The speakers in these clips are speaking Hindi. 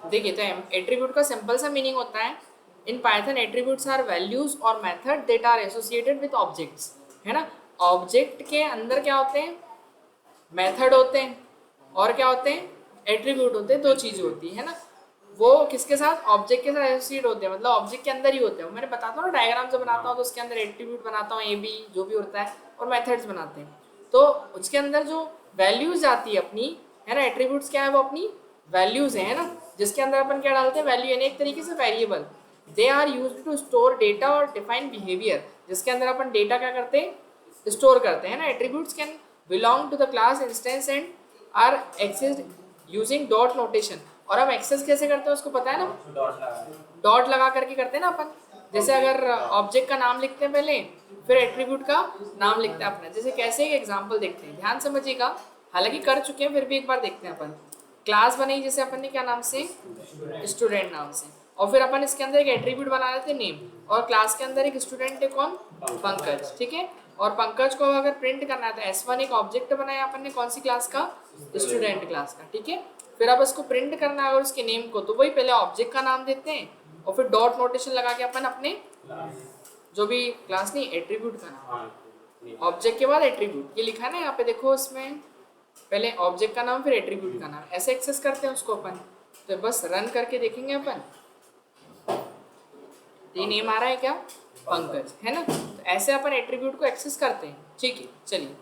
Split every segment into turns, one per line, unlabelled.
देखिए तो एट्रीब्यूट का सिंपल सा मीनिंग होता है, in Python attributes are values और method that are associated with objects, है ना। ऑब्जेक्ट के अंदर क्या होते हैं, मेथड होते हैं, और क्या होते हैं, एट्रीब्यूट होते हैं, दो चीजें होती है ना। वो किसके साथ, ऑब्जेक्ट के साथ एसोसिएट होते हैं, मतलब ऑब्जेक्ट के अंदर ही होते हैं। मैंने बताता हूँ ना, डायग्राम से बनाता हूँ तो उसके अंदर एट्रीब्यूट बनाता हूँ, ए बी जो भी होता है, और मेथड्स बनाते हैं। तो उसके अंदर जो वैल्यूज आती है अपनी, है ना, एट्रीब्यूट्स क्या है, वो अपनी वैल्यूज है ना, जिसके अंदर अपन क्या डालते हैं, वैल्यू, यानी एक तरीके से variable. They are used to store data और डिफाइन बिहेवियर, जिसके अंदर अपन डेटा क्या करते हैं, स्टोर करते हैं ना। Attributes can belong to the class instance and are accessed using dot notation. और हम एक्सेस कैसे करते हैं उसको पता है ना, डॉट लगा करके करते हैं ना अपन। जैसे अगर ऑब्जेक्ट का नाम लिखते हैं पहले, फिर एट्रीब्यूट का नाम लिखते हैं अपने। जैसे कैसे, एक एग्जांपल देखते हैं, ध्यान समझिएगा, हालांकि कर चुके हैं फिर भी एक बार देखते हैं अपन। क्लास बनाई जैसे अपन ने, क्या नाम से, स्टूडेंट नाम से, और फिर अपन इसके अंदर एक एट्रीब्यूट बना रहे थे नेम, और क्लास के अंदर एक स्टूडेंट है कौन, पंकज, ठीक है। और पंकज को अगर प्रिंट करना है तो S1 एक ऑब्जेक्ट बनाया अपन ने, कौन सी क्लास का, स्टूडेंट क्लास का, ठीक है। फिर अब इसको प्रिंट करना है अगर उसके नेम को, तो वही पहले ऑब्जेक्ट का नाम देते हैं, और फिर डॉट नोटेशन लगा के अपन अपने जो भी क्लास नहीं, एट्रीब्यूट का नाम, ऑब्जेक्ट के बाद एट्रीब्यूट, ये लिखा है ना यहाँ पे, देखो इसमें पहले ऑब्जेक्ट का नाम फिर एट्रीब्यूट का नाम, ऐसे एक्सेस करते हैं उसको अपन। तो बस रन करके देखेंगे अपन, ये नेम आ रहा है क्या, पंकज, है ना। तो ऐसे अपन एट्रीब्यूट को एक्सेस करते हैं, ठीक है। चलिए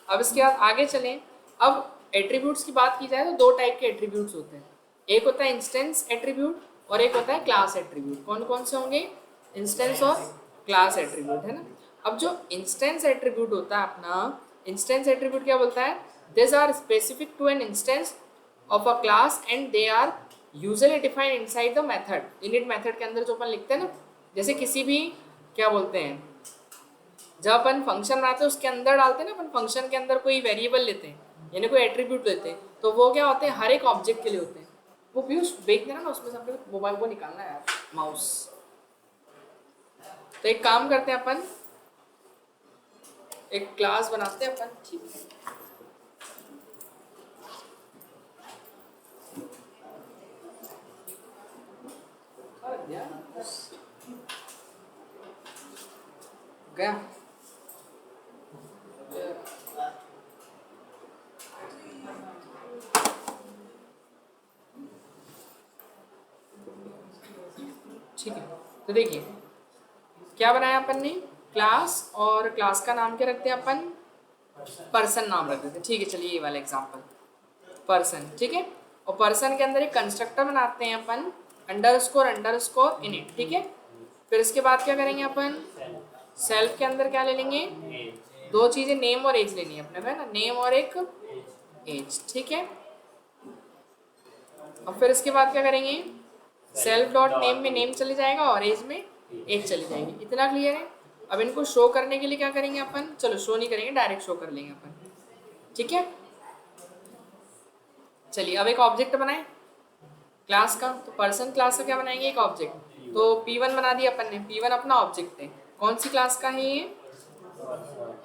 अब इसके बाद आगे चलें। अब एट्रीब्यूट्स की बात की जाए तो दो टाइप के एट्रीब्यूट्स होते हैं, एक होता है इंस्टेंस एट्रीब्यूट और एक होता है क्लास एट्रीब्यूट। कौन कौन से होंगे, इंस्टेंस और क्लास एट्रीब्यूट, है ना। अब जो इंस्टेंस एट्रीब्यूट होता है अपना, इंस्टेंस एट्रीब्यूट क्या बोलता है, this are specific to an instance of a class and they are usually defined inside the method. Init method के अंदर जो अपन लिखते हैं ना, जैसे किसी भी, क्या बोलते हैं, जब अपन फंक्शन बनाते हैं उसके अंदर डालते हैं ना, अपन फंक्शन के अंदर कोई वेरिएबल लेते हैं, यानी कोई एट्रीब्यूट लेते हैं, तो वो क्या होते हैं, हर एक ऑब्जेक्ट के लिए होते हैं। वो पीयूष बेच देना ना, उसमें से अपने मोबाइल को निकालना है यार, माउस। तो एक काम करते हैं अपन, एक क्लास बनाते हैं अपन, ठीक है। गया ठीक है। तो देखिए क्या बनाया अपन ने, क्लास, और क्लास का नाम क्या रखते हैं अपन, पर्सन नाम रख देते हैं, ठीक है। चलिए ये वाला एग्जांपल, पर्सन, ठीक है। और पर्सन के अंदर एक कंस्ट्रक्टर बनाते हैं अपन, अंडरस्कोर इनिट, ठीक है। फिर इसके बाद क्या करेंगे अपन, सेल्फ के अंदर क्या ले लेंगे, दो चीजें, नेम और एज लेनी है अपने को, है ना, नेम और एक एज, ठीक है। और फिर इसके बाद क्या करेंगे, सेल्फ डॉट नेम में नेम चले जाएगा और एज में एज चली जाएगी। इतना क्लियर है। अब इनको शो करने के लिए क्या करेंगे अपन, चलो शो नहीं करेंगे, डायरेक्ट शो कर लेंगे अपन, ठीक है। चलिए अब एक ऑब्जेक्ट बनाए क्लास का, तो पर्सन क्लास का क्या बनाएंगे, एक ऑब्जेक्ट। तो P1 बना दिया अपन ने, P1 अपना ऑब्जेक्ट है, कौन सी क्लास का है ये,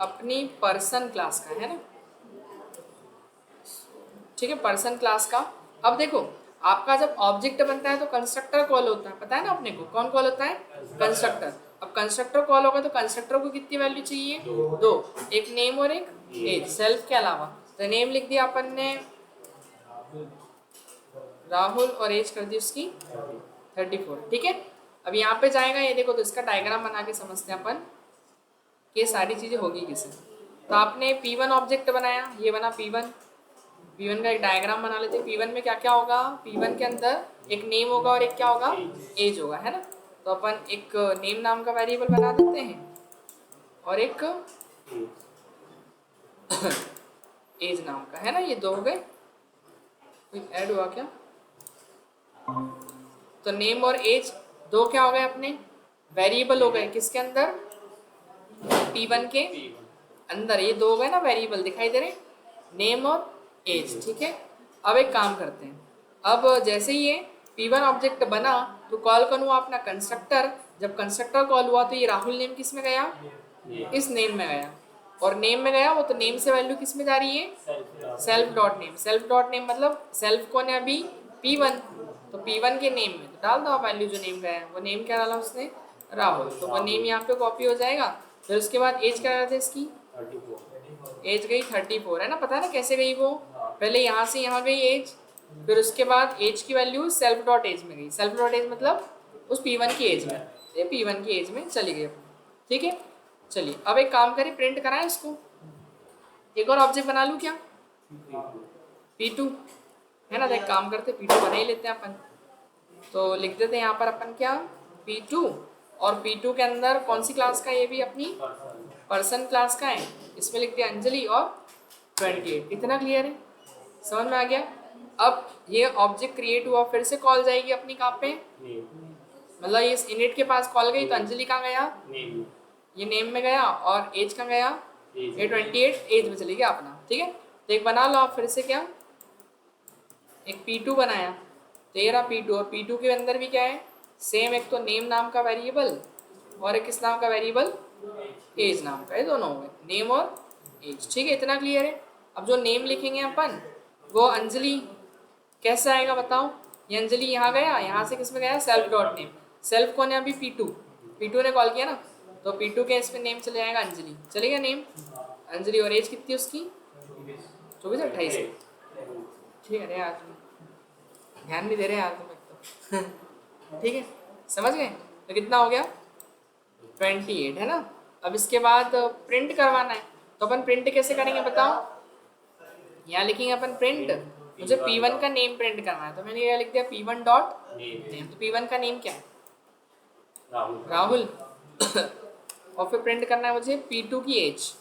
अपनी पर्सन क्लास का, है ना, ठीक है, पर्सन क्लास का। अब देखो आपका जब ऑब्जेक्ट बनता है तो कंस्ट्रक्टर कॉल होता है, पता है ना अपने को, कौन कॉल होता है, कंस्ट्रक्टर। अब कंस्ट्रक्टर कॉल होगा तो कंस्ट्रक्टर को कितनी वैल्यू चाहिए, दो, एक नेम और एक एज, सेल्फ के अलावा। तो नेम लिख दिया अपन ने राहुल, और एज कर दी उसकी 34, ठीक है। अब यहाँ पे जाएगा, ये देखो, तो इसका डायग्राम बना के समझते हैं अपन कि ये सारी चीजें होगी किसे। तो आपने P1 ऑब्जेक्ट बनाया, ये बना P1 का एक डायग्राम बना लेते हैं। P1 में क्या क्या होगा, P1 के अंदर एक नेम होगा और एक क्या होगा, एज होगा, है ना। तो अपन एक नेम नाम का वेरिएबल बना देते हैं और एक एज नाम का, है ना, ये दो हो गए। कोई ऐड हुआ क्या, तो नेम और एज दो क्या हो गए अपने, वेरिएबल हो गए, किसके अंदर, P1 के अंदर, ये दो हो गए ना वेरिएबल, दिखाई दे रहे, नेम और एज, ठीक है। अब एक काम करते हैं, अब जैसे ही ये P1 ऑब्जेक्ट बना तो कॉल कौन हुआ, अपना कंस्ट्रक्टर। जब कंस्ट्रक्टर कॉल हुआ तो ये राहुल नेम किस में गया, इस नेम में गया, और नेम में गया वो, तो नेम से वैल्यू किस में जा रही है, self dot name. Self dot name मतलब सेल्फ कौन है अभी, P1, तो P1 के नेम में तो डाल दो आप वैल्यू जो नेम का है, वो नेम क्या डाला उसने, राहुल, तो वो नेम यहाँ पे कॉपी हो जाएगा। फिर उसके बाद एज क्या रहता है इसकी,
34।
एज गई 34 है ना, पता है ना कैसे गई वो, पहले यहाँ से यहाँ गई एज, फिर उसके बाद एज की वैल्यू सेल्फ डॉट एज में गई, सेल्फ डॉट एज मतलब उस P1 की एज में, ये P1 की एज में चली गई। ठीक है, चलिए अब एक काम करें, प्रिंट कराएं इसको, एक और ऑब्जेक्ट बना लूँ क्या, P2 है ना, तो एक काम करते P2 बना ही लेते हैं अपन, तो लिख देते हैं यहाँ पर अपन क्या, P2, और P2 के अंदर कौन सी क्लास का, ये भी अपनी पर्सन क्लास का है, इसमें लिख दिया अंजलि और 28। इतना क्लियर है, समझ में आ गया। अब ये ऑब्जेक्ट क्रिएट हुआ, फिर से कॉल जाएगी अपनी कहाँ पे, मतलब ये इनिट के पास कॉल गई तो अंजलि कहाँ गया, ये नेम में गया, और एज कहाँ गया, ये 28 एज में चली गया अपना। ठीक है, तो एक बना लो आप फिर से क्या, एक P2 बनाया, तो ये रहा P2, और P2 के अंदर भी क्या है सेम, एक तो नेम नाम का वेरिएबल और एक किस नाम का वेरिएबल, एज नाम का, ये दोनों हो गए, नेम और एज। ठीक है, इतना क्लियर है। अब जो नेम लिखेंगे अपन वो अंजलि कैसे आएगा बताओ, ये अंजलि यहाँ गया, यहाँ से किस में गया, सेल्फ डॉट नेम, सेल्फ कौन है अभी P2 ने कॉल किया ना, तो P2 के इसमें नेम चले जाएगा अंजलि, चलेगा नेम अंजलि, और एज कितनी उसकी 24-28। ठीक है, अरे यार ध्यान नहीं दे रहे यार तुम एक तो ठीक है, समझ गए, तो कितना हो गया 28 है ना। अब इसके बाद प्रिंट करवाना है, तो अपन प्रिंट कैसे करेंगे बताओ, यहाँ लिखेंगे अपन प्रिंट, मुझे P1 का नेम प्रिंट करना है, तो मैंने यहाँ लिख दिया P1 डॉट नेम, तो P1 का नेम क्या है, राहुल और फिर प्रिंट करना है मुझे P2 की एज,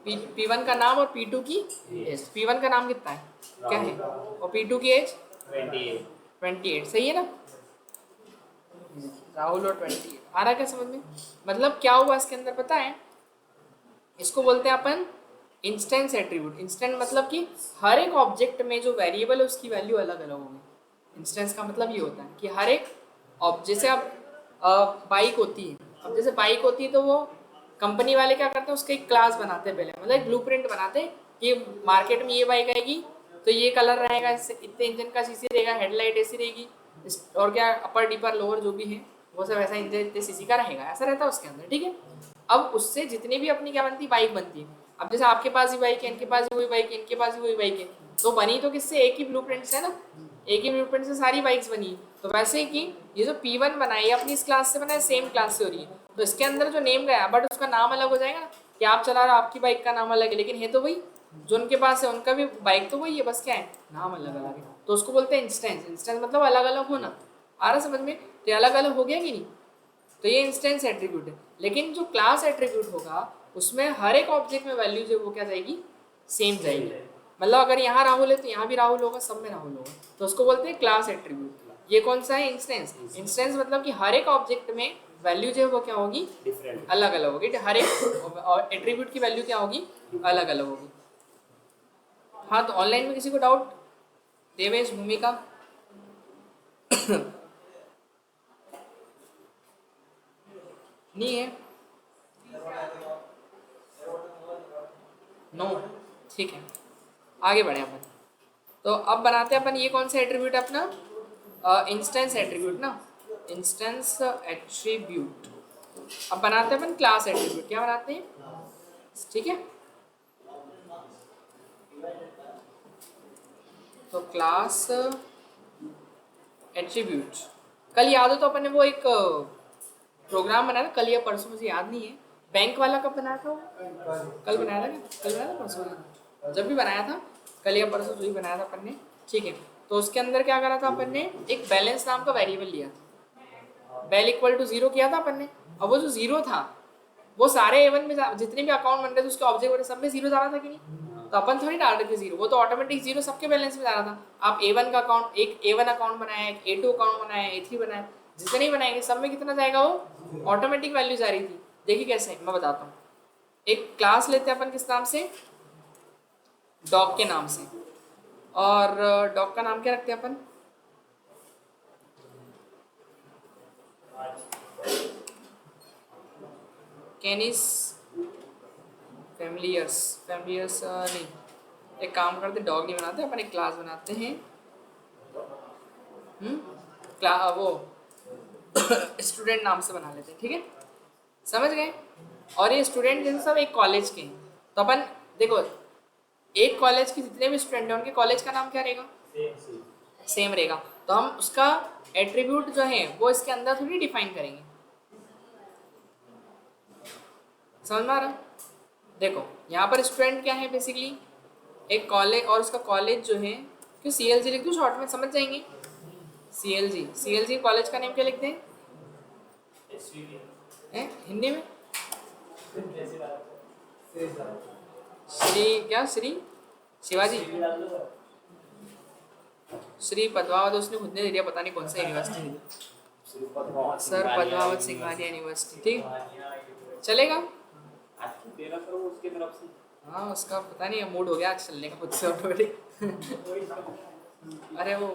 P1 का नाम और P2 की एज, P1 का नाम कितना है, क्या है, और P2 की एज 28, सही है ना, राहुल और 28 आ रहा है क्या समझ में। मतलब क्या हुआ इसके अंदर पता है, इसको बोलते हैं अपन इंस्टेंस एट्रीब्यूट। इंस्टेंस मतलब कि हर एक ऑब्जेक्ट में जो वेरिएबल है उसकी वैल्यू अलग अलग होगी। इंस्टेंस का मतलब ये होता है कि हर एक जैसे अब बाइक होती है, अब जैसे बाइक होती है तो वो कंपनी वाले क्या करते हैं, उसका एक क्लास बनाते हैं पहले, मतलब एक ब्लूप्रिंट बनाते हैं कि मार्केट में ये बाइक आएगी तो ये कलर रहेगा, इससे इतने इंजन का सीसी रहेगा, हेडलाइट ऐसी रहेगी, और क्या अपर डिपर लोअर जो भी है वो सब ऐसा इंजन इतने सीसी का रहेगा, ऐसा रहता है उसके अंदर। ठीक है, अब उससे जितनी भी अपनी क्या बनती है, बाइक बनती है। अब जैसे आपके पास ही बाइक है, इनके पास भी वही बाइक है, इनके पास भी वही बाइक है, तो बनी तो किससे, एक ही ब्लूप्रिंट से ना, एक ही ब्लूप्रिंट से सारी बाइक्स बनी। तो वैसे ही कि ये जो P1 बनाई अपनी इस क्लास से बनाए, सेम क्लास से हो रही है, तो इसके अंदर जो नेम गया बट उसका नाम अलग हो जाएगा ना, कि आप चला रहे हो आपकी बाइक का नाम अलग है, लेकिन है तो वही, जो उनके पास है उनका भी बाइक तो वही है, बस क्या है नाम अलग अलग है, तो उसको बोलते हैं इंस्टेंस। इंस्टेंस मतलब अलग अलग होना, आ रहा समझ में, तो अलग अलग हो गया कि नहीं, तो ये इंस्टेंस एट्रीब्यूट है। लेकिन जो क्लास एट्रीब्यूट होगा उसमें हर एक ऑब्जेक्ट में वैल्यू जो वो क्या जाएगी, सेम जाएगी। मतलब अगर यहाँ राहुल है तो यहाँ भी राहुल होगा, सब में राहुल होगा, तो उसको बोलते हैं क्लास एट्रीब्यूट। ये कौन सा है, इंस्टेंस। इंस्टेंस मतलब कि हर एक ऑब्जेक्ट में वैल्यू जो है वो क्या होगी, अलग अलग होगी, हर एक एट्रीब्यूट की वैल्यू क्या होगी, अलग अलग होगी। हाँ, तो ऑनलाइन में किसी को डाउट, देवेश, भूमिका नहीं है, नो, ठीक है, आगे बढ़े अपन। तो अब बनाते हैं अपन, ये कौन सा एट्रीब्यूट है अपना, इंस्टेंस एट्रीब्यूट ना, इंस्टेंस एट्रीब्यूट। अब बनाते हैं अपन क्लास एट्रीब्यूट, क्या बनाते हैं, ठीक है, तो क्लास एट्रीब्यूट। कल याद हो तो अपन ने वो एक प्रोग्राम बनाया था, कल या परसों, मुझे याद नहीं है, बैंक वाला कब बनाया था वो, कल बनाया था क्या, कल बनाया था परसों बनाया? जब भी बनाया था, कल या परसों जो ही बनाया था अपन ने। ठीक है, तो उसके अंदर क्या करा था अपन ने, एक बैलेंस नाम का वेरिएबल लिया था, बैल इक्वल टू 0 किया था अपन ने। अब वो जो 0 था वो सारे एवन में जितने भी अकाउंट बन रहे थे उसके ऑब्जेक्ट बने, सब में 0 जा रहा था कि नहीं, तो अपन थोड़ी डाल रहे थे 0, वो तो ऑटोमेटिक 0 सबके बैलेंस में जा रहा था। आप A1 का अकाउंट, एक A1 अकाउंट बनाया, एक A2 अकाउंट बनाया, A3 बनाया, जितने ही बनाएंगे सब में कितना जाएगा, वो ऑटोमेटिक वैल्यू जा रही थी। देखिए कैसे, मैं बताता हूँ। एक क्लास लेते हैं अपन, किस नाम से, डॉग के नाम से, और डॉग का नाम क्या रखते हैं अपन, कैनिस फैमिलियर्स, फैमिलियर्स नहीं, एक काम करते, डॉग नहीं बनाते अपन, एक क्लास बनाते हैं वो स्टूडेंट नाम से बना लेते हैं, ठीक है, समझ गए। और ये स्टूडेंट जैसे सब एक कॉलेज के हैं, तो अपन देखो एक कॉलेज के जितने भी स्टूडेंट हैं उनके कॉलेज का नाम क्या रहेगा, सेम रहेगा। तो हम उसका एट्रीब्यूट जो है वो इसके अंदर थोड़ी डिफाइन करेंगे, समझ में आ रहा। देखो यहाँ पर स्टूडेंट क्या है, बेसिकली एक कॉलेज, और उसका कॉलेज जो है, क्यों CLG लिख दूँ शॉर्ट में, समझ जाएंगे। CLG कॉलेज का नेम क्या लिखते हैं, हिंदी में श्री, क्या श्री शिवाजी, श्री पद्मावत, उसने खुद ने दे दिया, पता नहीं कौन सा यूनिवर्सिटी है, सर पद्मावत सिंघानिया यूनिवर्सिटी, ठीक चलेगा। हाँ उसका पता नहीं मूड हो गया आज चलने का खुद से ऑटोमेटिक अरे वो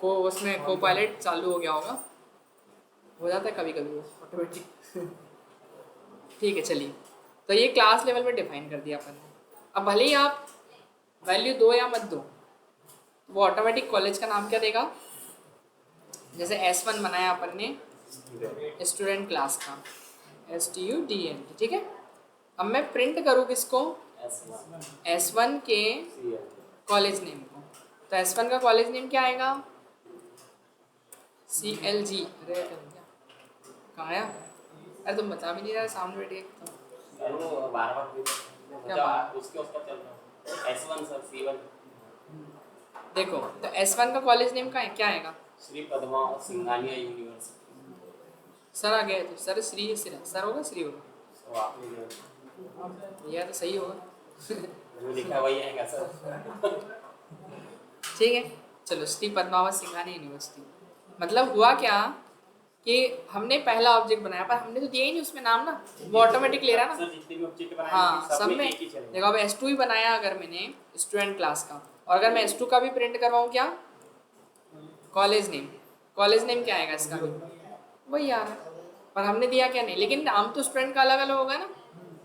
को उसमें को पायलट चालू हो गया होगा, हो जाता है कभी कभी ऑटोमेटिक ठीक है चलिए। तो ये क्लास लेवल में डिफाइन कर दिया अपन ने। अब भले ही आप वैल्यू दो या मत दो, वो ऑटोमेटिक कॉलेज का नाम क्या देगा, जैसे S1 बनाया अपन ने स्टूडेंट क्लास का, STUDENT, ठीक है। अब मैं प्रिंट करूँ किसको, S1 के कॉलेज नेम को, तो S1 का कॉलेज नेम क्या आएगा, CLG। अरे कहाँ आया, अरे तुम बता भी नहीं रहा, सामने बैठे देखो। तो S1 का कॉलेज नेम का है क्या आएगा,
श्री पद्मावत सिंघानिया यूनिवर्सिटी।
सर आ गया है तो सर श्री, सर होगा श्री होगा,
तो आपने
यह तो सही होगा
जो लिखा वही आएगा सर
ठीक है चलो, श्री पद्मावत सिंघानिया यूनिवर्सिटी। मतलब हुआ क्या कि हमने पहला ऑब्जेक्ट बनाया, पर हमने तो दिया ही नहीं उसमें नाम ना, वो ऑटोमेटिक ले रहा ना।
सर जितने भी ऑब्जेक्ट बनाए
हाँ सब में
एक ही चलेगा।
देखो अब S2 ही बनाया अगर मैंने स्टूडेंट क्लास का, और अगर मैं S2 का भी प्रिंट करवाऊँ क्या, कॉलेज नेम क्या आएगा इसका भी वही आ रहा है, पर हमने दिया क्या नहीं, लेकिन नाम तो स्टूडेंट का अलग अलग होगा ना,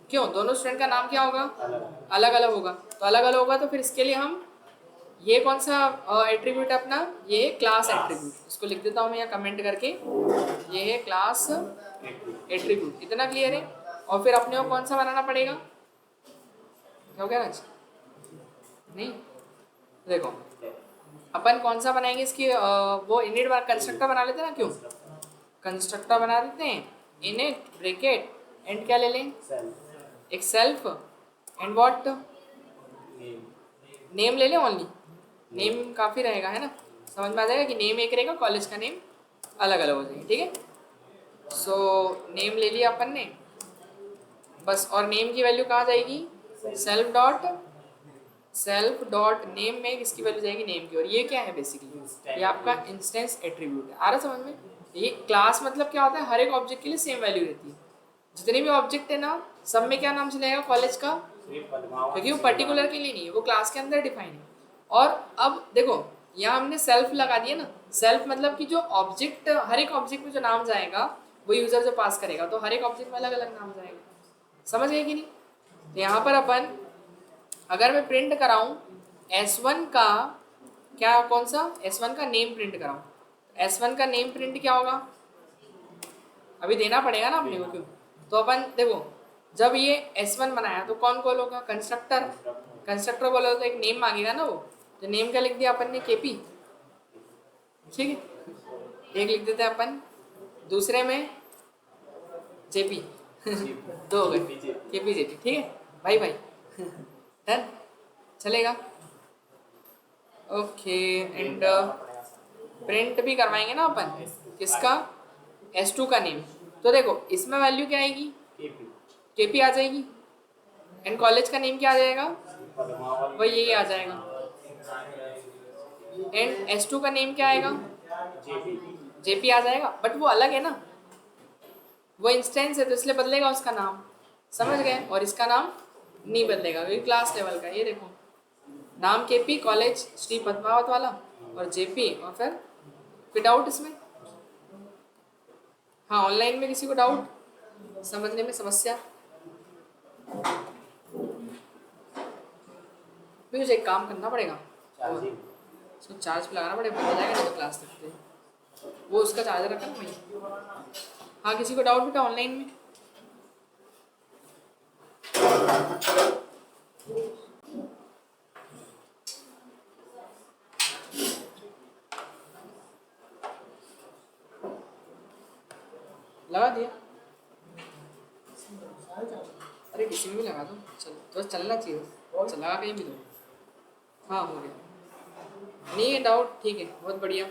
क्यों दोनों स्टूडेंट का नाम क्या होगा, अलग अलग होगा। तो अलग अलग होगा तो फिर इसके लिए हम ये कौन सा एट्रीब्यूट है अपना, ये क्लास एट्रीब्यूट, इसको लिख देता हूँ मैं यहाँ कमेंट करके, ये है क्लास एट्रीब्यूट, इतना क्लियर है। और फिर अपने को कौन सा बनाना पड़ेगा, क्या हो गया राज, नहीं देखो अपन कौन सा बनाएंगे इसकी वो इनिट कंस्ट्रक्टर बना लेते हैं ना, क्यों कंस्ट्रक्टर बना देते हैं, इनिट ब्रैकेट एंड क्या ले लें, एक सेल्फ एंड व्हाट, नेम ले लें ओनली, नेम काफ़ी रहेगा है ना, समझ में आ जाएगा कि नेम एक रहेगा, कॉलेज का नेम अलग अलग हो जाएगा, ठीक है। सो नेम ले लिया अपन ने बस, और नेम की वैल्यू कहाँ जाएगी, सेल्फ डॉट नेम में किसकी वैल्यू जाएगी, नेम की। और ये क्या है बेसिकली, ये आपका इंस्टेंस एट्रीब्यूट है, आ रहा समझ में। ये क्लास मतलब क्या होता है, हर एक ऑब्जेक्ट के लिए सेम वैल्यू रहती है, जितने भी ऑब्जेक्ट है ना सब में क्या नाम चलेगा कॉलेज का, क्योंकि वो पर्टिकुलर के लिए नहीं है, वो क्लास के अंदर डिफाइन है। और अब देखो यहाँ हमने सेल्फ लगा दिया ना, सेल्फ मतलब कि जो ऑब्जेक्ट, हर एक ऑब्जेक्ट में जो नाम जाएगा वो यूजर जो पास करेगा, तो हर एक ऑब्जेक्ट में अलग अलग नाम जाएगा, समझ गए कि नहीं। तो यहाँ पर अपन अगर मैं प्रिंट कराऊँ S1 का क्या, कौन सा S1 का नेम प्रिंट कराऊँ, S1 का नेम प्रिंट क्या होगा, अभी देना पड़ेगा ना अपने को, क्यों। तो अपन देखो जब ये S1 बनाया तो कौन कॉल होगा, कंस्ट्रक्टर बोला तो एक नेम मांगेगा ना, वो तो नेम का लिख दिया अपन ने KP, ठीक है, एक लिख देते हैं अपन, दूसरे में JP दो हो गए KP JP, ठीक है भाई डन चलेगा। ओके एंड प्रिंट भी करवाएंगे ना अपन किसका, S2 का नेम। तो देखो इसमें वैल्यू क्या आएगी, KP आ जाएगी, एंड कॉलेज का नेम क्या आ जाएगा, वही यही आ जाएगा, एंड S2 का नेम क्या आएगा, JP आ जाएगा, बट वो अलग है ना, वो इंस्टेंस है तो इसलिए बदलेगा उसका नाम, समझ गए। और इसका नाम नहीं बदलेगा क्योंकि क्लास लेवल का, ये देखो नाम KP, कॉलेज श्री पद्मावत वाला, और JP, और फिर कोई डाउट इसमें, हाँ ऑनलाइन में किसी को डाउट समझने में समस्या, मुझे एक काम करना पड़ेगा, उसको चार्ज पे लगाना पड़ेगा, बंद हो जाएगा नहीं तो क्लास तक। वो उसका चार्जर रखा ना वहीं। हाँ, किसी को डाउट बेटा ऑनलाइन में? लगा दिया? अरे किसी में भी लगा दो, चल तो चलना चाहिए, चल लगा कहीं भी दो। हाँ हो गया, नहीं है डाउट, ठीक है बहुत बढ़िया।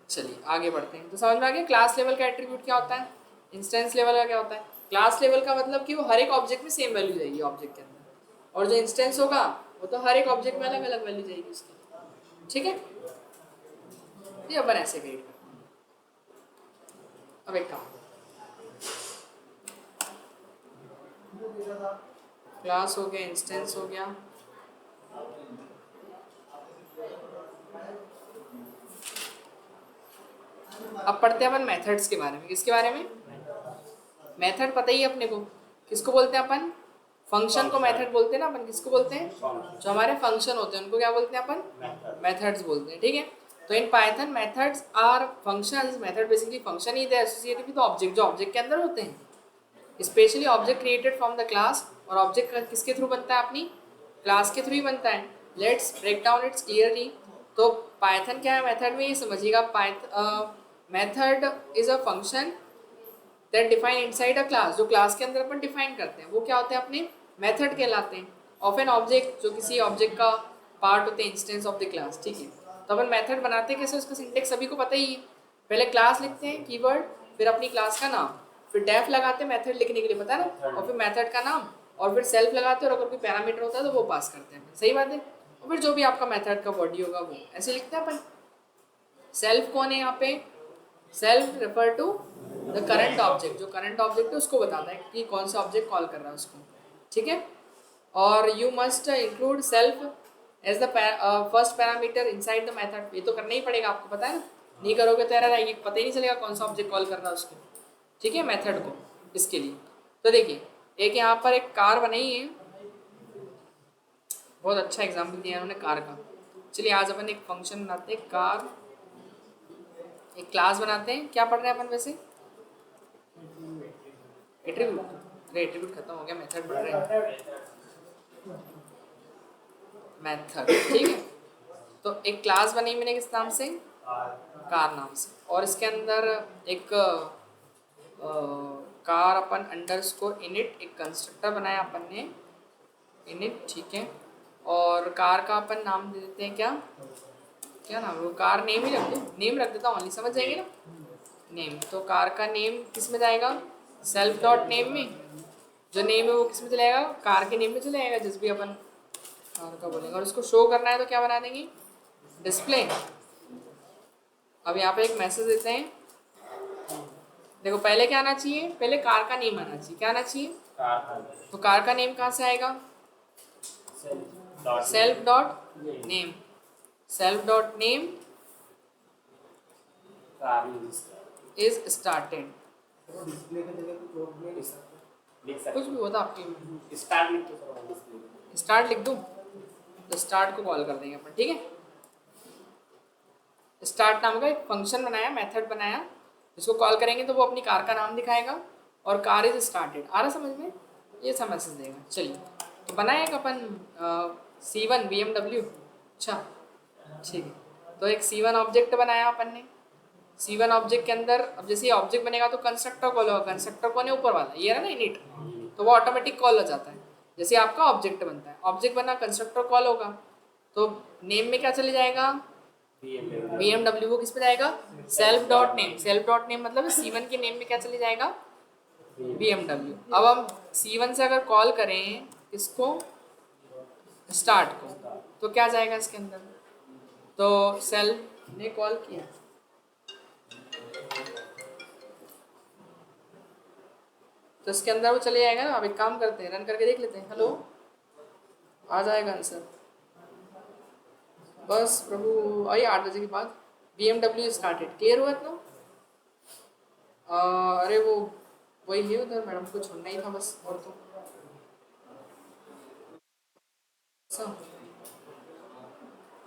चलिए आगे बढ़ते हैं। तो समझ में आ गया क्लास लेवल का एट्रीब्यूट क्या होता है, इंस्टेंस लेवल का क्या होता है। क्लास लेवल का मतलब कि वो हर एक ऑब्जेक्ट में सेम वैल्यू जाएगी ऑब्जेक्ट के अंदर, और जो इंस्टेंस होगा वो तो हर एक ऑब्जेक्ट में अलग अलग वैल्यू जाएगी उसकी, ठीक है। ये अपन ऐसे क्रिएट करते हैं। अब एक काम, क्लास हो गया, इंस्टेंस हो गया, अब पढ़ते हैं अपन मेथड्स के बारे में। किसके बारे में? मेथड पता ही है अपने को, किसको बोलते हैं अपन? फंक्शन को मेथड बोलते हैं ना अपन। किसको बोलते हैं? जो हमारे फंक्शन होते हैं उनको क्या बोलते हैं अपन? मेथड्स बोलते हैं, ठीक है। तो in Python methods are functions. Method basically function ही एसोसिएटेड विद ऑब्जेक्ट, जो ऑब्जेक्ट के अंदर होते हैं, specially object created from the class. और ऑब्जेक्ट किसके थ्रू बनता है? अपनी क्लास के थ्रू ही बनता है। Let's break down its clearly. तो पाइथन क्या है मेथड में, ये समझिएगा। Method is a function that define inside a class. जो क्लास के अंदर अपन डिफाइन करते हैं वो क्या होते हैं? अपने मेथड कहलाते हैं। ऑफ एन ऑब्जेक्ट, जो किसी ऑब्जेक्ट का पार्ट होते हैं, इंस्टेंस ऑफ द क्लास, ठीक है। तो अपन मेथड बनाते हैं कैसे, उसका सिंटेक्स सभी को पता ही है। पहले क्लास लिखते हैं कीवर्ड, फिर अपनी क्लास का नाम, फिर डेफ लगाते हैं मेथड लिखने के लिए, पता है ना, और फिर मेथड का नाम, और फिर सेल्फ लगाते हैं, और अगर कोई पैरामीटर होता है तो वो पास करते हैं, सही बात है। और फिर जो भी आपका मेथड का बॉडी होगा वो ऐसे लिखते हैं अपन। सेल्फ कौन है यहाँ पे? Self refer to the current object. जो करंट ऑब्जेक्ट है उसको बताता है कि कौन सा ऑब्जेक्ट कॉल कर रहा है उसको, ठीक है। और you must include self as the first parameter inside the method. ये तो करना ही पड़ेगा आपको, पता है ना, नहीं करोगे तो एरर आएगी, पता ही नहीं चलेगा कौन सा ऑब्जेक्ट कॉल कर रहा है उसको, ठीक है, मेथड को। इसके लिए तो देखिए, एक यहाँ पर एक कार बनाई है, बहुत अच्छा एग्जाम्पल दिया उन्होंने कार का। चलिए आज अपन एक फंक्शन बनाते हैं कार, एक क्लास बनाते हैं। क्या पढ़ रहे हैं अपन वैसे? एट्रीब्यूट। अरे एट्रीब्यूट खत्म हो गया, मेथड पढ़ रहे हैं, मेथड, ठीक है। तो एक क्लास बनी मैंने किस नाम से? कार नाम से। और इसके अंदर एक कार अपन अंडरस्कोर इनिट, एक कंस्ट्रक्टर बनाया अपन ने, इनिट, ठीक है। और कार का अपन नाम दे देते हैं क्या, क्या नाम है वो? कार नेम ही रख दो, नेम रख देता हूँ, ओनली समझ जाएंगे ना, नेम। तो कार का नेम किस में जाएगा? सेल्फ डॉट नेम में। जो नेम है वो किस में चलेगा? कार के नेम में चले जाएगा, जिस भी अपन कार का बोलेंगे। और इसको शो करना है तो क्या बना देंगे? डिस्प्ले। अब यहाँ पे एक मैसेज देते हैं, देखो पहले क्या आना चाहिए? पहले कार का नेम आना चाहिए। क्या आना चाहिए? तो कार का नेम कहाँ से आएगा? Self dot name. Self dot name is started. कुछ भी होता आपकी, स्टार्ट लिख दूं तो स्टार्ट को कॉल कर देंगे अपन, ठीक है। स्टार्ट नाम का एक फंक्शन बनाया, मेथड बनाया, जिसको कॉल करेंगे तो वो अपनी कार का नाम दिखाएगा और कार इज स्टार्टेड। आ रहा समझ में? ये सब मैसेज देगा। चलिए तो बनाया एक अपन C1 BMW, अच्छा ठीक है। तो एक C1 ऑब्जेक्ट बनाया अपन ने। C1 ऑब्जेक्ट के अंदर, अब जैसे ये ऑब्जेक्ट बनेगा तो कंस्ट्रक्टर कॉल होगा। कंस्ट्रक्टर कौन है? ऊपर वाला, ये है ना इनिट, तो वो ऑटोमेटिक कॉल हो जाता है। जैसे आपका ऑब्जेक्ट बनता है, ऑब्जेक्ट बना, कंस्ट्रक्टर कॉल होगा, तो नेम में क्या चले जाएगा? BMW। वो किस पे जाएगा? Self dot name. Self dot name मतलब C1 के नेम में क्या चले जाएगा? BMW। अब हम C1 से अगर कॉल करें इसको, स्टार्ट को, तो क्या जाएगा इसके अंदर? तो सेल्फ ने कॉल किया, तो इसके अंदर वो चले जाएगा ना। अब एक काम करते हैं, रन करके देख लेते हैं। हेलो, आ जाएगा आंसर बस प्रभु, आइए 8 बजे के बाद। BMW स्टार्टेड, क्लियर हुआ इतना? अरे वो वही है उधर, मैडम को छोड़ना ही था बस, और तो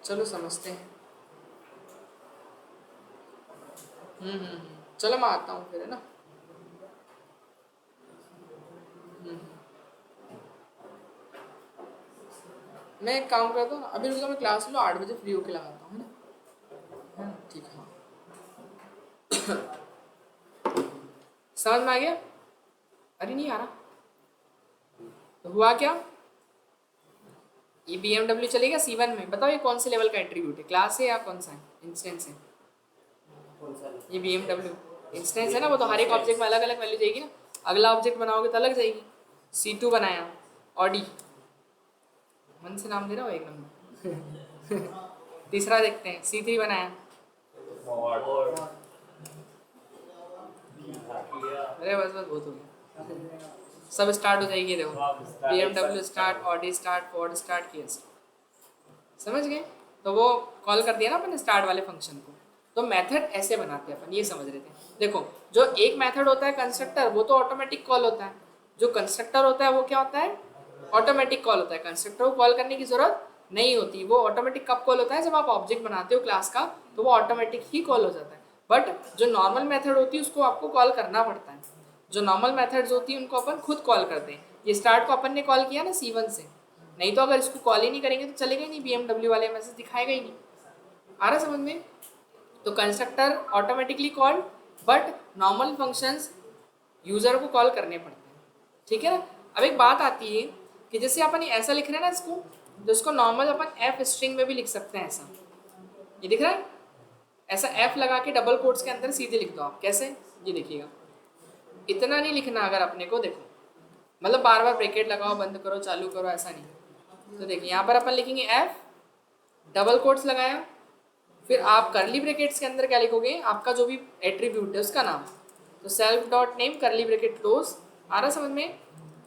चलो समझते हैं। चलो मैं आता हूँ फिर, है ना। मैं एक काम करता हूँ, अभी रुको, मैं क्लास लो 8 बजे फ्री होके लगाता हूँ, है ना, ठीक है। समझ में आ गया? अरे नहीं आ रहा तो हुआ क्या? ये BMW चलेगा C1 में। बताओ ये कौन से लेवल का एट्रीब्यूट है, क्लास है या कौन सा है, इंस्टेंस है?
कौन सा?
ये BMW इंस्टेंस है ना, वो तो हर एक ऑब्जेक्ट में अलग अलग वैल्यू जाएगी ना। अगला ऑब्जेक्ट बनाओगे तो अलग जाएगी। C2 बनाया, ऑडी, मन से नाम दे रहा हो एक नंबर। तीसरा देखते हैं, C3 बनाया,
और
अरे बस बस बहुत हो गया। सब स्टार्ट हो जाएगी, देखो BMW start, Audi start, Ford start, किया स्टार्ट। समझ गए? तो वो कॉल कर दिया ना अपन स्टार्ट वाले फंक्शन को। तो मेथड ऐसे बनाते हैं अपन, ये समझ रहे थे। देखो जो एक मेथड होता है कंस्ट्रक्टर, वो तो ऑटोमेटिक कॉल होता है। जो कंस्ट्रक्टर होता है वो क्या होता है? ऑटोमेटिक कॉल होता है। कंस्ट्रक्टर को कॉल करने की जरूरत नहीं होती। वो ऑटोमेटिक कब कॉल होता है? जब आप ऑब्जेक्ट बनाते हो क्लास का, तो वो ऑटोमेटिक ही कॉल हो जाता है। बट जो नॉर्मल मेथड होती है उसको आपको कॉल करना पड़ता है। जो नॉर्मल मेथड्स होती है उनको अपन खुद कॉल करते हैं। ये स्टार्ट को अपन ने कॉल किया ना C1 से, नहीं तो अगर इसको कॉल ही नहीं करेंगे तो चलेगा ही नहीं, BMW वाले मैसेज दिखाएगा ही नहीं। आ रहा समझ में? तो constructor automatically called, but normal functions user को कॉल करने पड़ते हैं। ठीक है ना। अब एक बात आती है कि जैसे अपन ये ऐसा लिख रहे हैं ना इसको, तो इसको नॉर्मल अपन F स्ट्रिंग में भी लिख सकते हैं। ऐसा ये दिख रहा है, ऐसा F लगा के डबल कोट्स के अंदर सीधे लिख दो आप। कैसे? ये देखिएगा, इतना नहीं लिखना अगर अपने को, देखो मतलब बार बार ब्रैकेट लगाओ, बंद करो, चालू करो, ऐसा नहीं। तो देखिए यहाँ पर अपन लिखेंगे F, डबल कोट्स लगाया, फिर आप करली ब्रैकेट्स के अंदर क्या लिखोगे? आपका जो भी एट्रीब्यूट है उसका नाम। तो self dot name curly bracket close, आ रहा समझ में?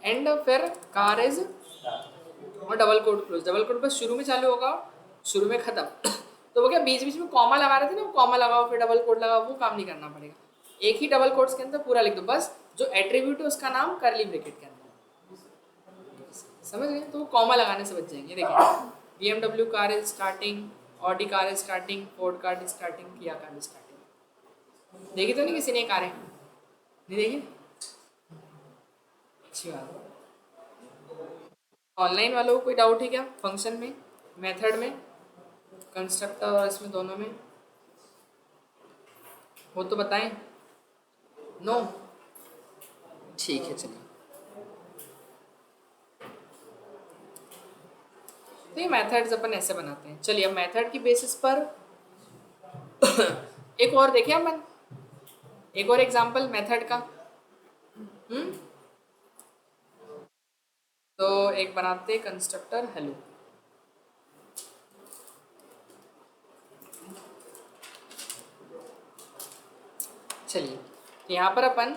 एंड फिर कार इज और double quote close. Double quote बस शुरू में चालू होगा, शुरू में खत्म। तो वो क्या बीच बीच में कॉमा लगा रहे थे ना, वो कॉमा लगाओ फिर डबल कोट लगाओ, वो काम नहीं करना पड़ेगा। एक ही डबल कोट्स के अंदर पूरा लिख दो, बस जो एट्रीब्यूट है उसका नाम करली ब्रैकेट के अंदर। समझ गए? तो वो कॉमा लगाने से बच जाएंगे। देखिए BMW car is starting, Audi car is starting, Ford car is starting, किया कार इज स्टार्टिंग। देखी तो नहीं किसी ने कारें? नहीं देखी? अच्छी बात है। ऑनलाइन वालों को कोई डाउट है क्या फंक्शन में, मेथड में, कंस्ट्रक्टर और इसमें दोनों में? वो तो बताएं। नो? ठीक है चलिए। तो ये मेथड्स अपन ऐसे बनाते हैं। चलिए अब मेथड की बेसिस पर एक और देखें अपन, एक और एग्जांपल मेथड का। तो एक बनाते हैं कंस्ट्रक्टर हेलो। चलिए यहाँ पर अपन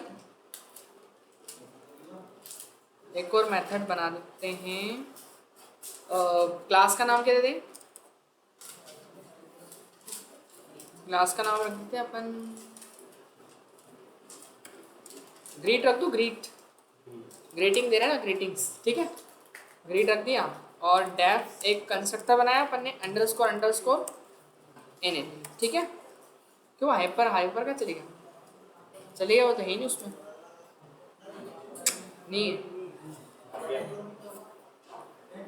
एक और मेथड बना देते हैं। क्लास का नाम क्या दे दें? क्लास का नाम रख देते हैं अपन, ग्रीट रख दो, ग्रीट, ग्रीटिंग दे रहे हैं ना, ग्रीटिंग्स। ठीक है, ग्रीट रख दिया। और डेफ एक कंस्ट्रक्टर बनाया अपन ने, अंडरस्कोर अंडरस्कोर इन। ठीक है, क्यों हाइपर, हाइपर का चलेगा? चलेगा, वो तो है ही नहीं उसमें, नहीं है।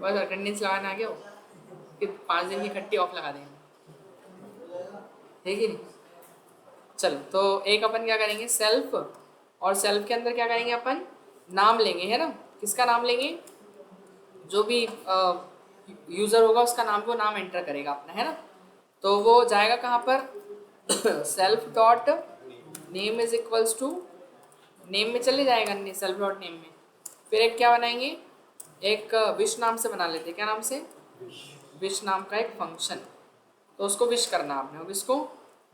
बस अटेंडेंस लगाने आ गया हो कि 5 दिन की खट्टी ऑफ लगा देंगे, है कि नहीं? चलो तो एक अपन क्या करेंगे, सेल्फ, और सेल्फ के अंदर क्या करेंगे अपन, नाम लेंगे, है ना। किसका नाम लेंगे? जो भी यूज़र होगा उसका नाम, वो नाम एंटर करेगा अपना, है ना। तो वो जाएगा कहाँ पर? Self dot name is equals to, name में चले जाएगा, सेल्फ डॉट नेम में। फिर एक क्या बनाएंगे, एक विश नाम से बना लेते हैं। क्या नाम से? विश नाम का एक फंक्शन। तो उसको विश करना आपने, विश को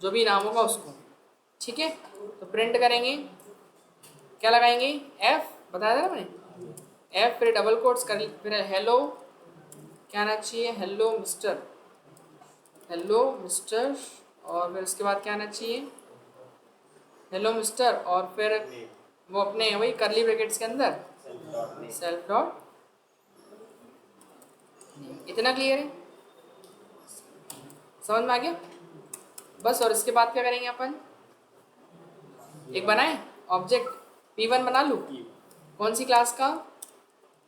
जो भी नाम होगा उसको। ठीक है, तो प्रिंट करेंगे, क्या लगाएंगे? एफ, बताया था ना मैंने, एफ, फिर डबल कोट्स कर, फिर हेलो, क्या आना चाहिए? हेलो मिस्टर, हेलो मिस्टर, और फिर उसके बाद क्या आना चाहिए? हेलो मिस्टर, और फिर वो अपने वही करली ब्रैकेट्स के अंदर सेल्फ डॉट। इतना क्लियर है? समझ में आ गया? बस, और इसके बाद क्या करेंगे अपन, एक बनाए ऑब्जेक्ट P1 बना लूँ, कौन सी क्लास का,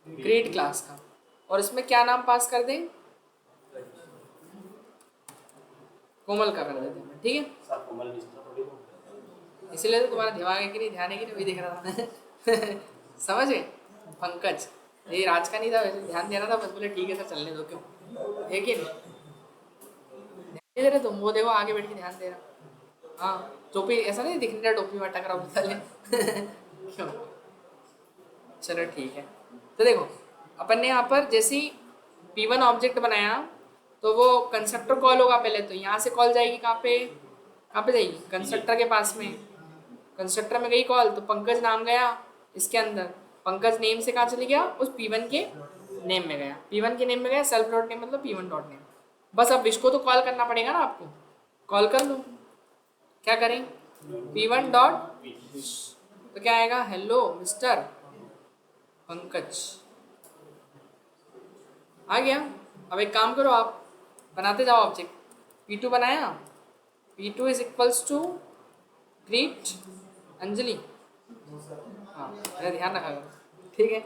ग्रेड क्लास का, और इसमें क्या नाम पास कर दें, कोमल का कर देते हैं, ठीक है?
सब कोमल मिश्रा थोड़ी हो।
इसीलिए तो तुम्हारा दिमाग है कि नहीं, ध्यान है कि नहीं, वही देख रहा था समझ गए? पंकज, ये राज का नहीं था वैसे, ध्यान दे रहा था बस, बोले ठीक है सर चलने दो, क्यों है कि नहीं, ध्यान दे रहे तुम, वो देखो आगे बैठ के ध्यान दे रहा। हाँ, टोपी ऐसा नहीं दिखने रहा, टोपी में टकरा बोले क्यों? चलो ठीक है। तो देखो अपन ने यहाँ पर जैसे ही P1 ऑब्जेक्ट बनाया तो वो कंस्ट्रक्टर कॉल होगा पहले, तो यहाँ से कॉल जाएगी कहाँ पे जाएगी, कंस्ट्रक्टर के पास में, कंस्ट्रक्टर में गई कॉल, तो पंकज नाम गया इसके अंदर, पंकज नेम से कहाँ चले गया, उस P1 के नेम में गया, P1 के नेम में गया, सेल्फ डॉट नेम मतलब P1 डॉट नेम। बस अब इसको तो कॉल करना पड़ेगा ना आपको, कॉल कर लो, क्या करें, P1 डॉट, तो क्या आएगा, हेलो मिस्टर पंकज, आ गया। अब एक काम करो, आप बनाते जाओ ऑब्जेक्ट, P2 बनाया, P2 is equals to greet Anjali, हाँ मेरा ध्यान रखा करो, ठीक है?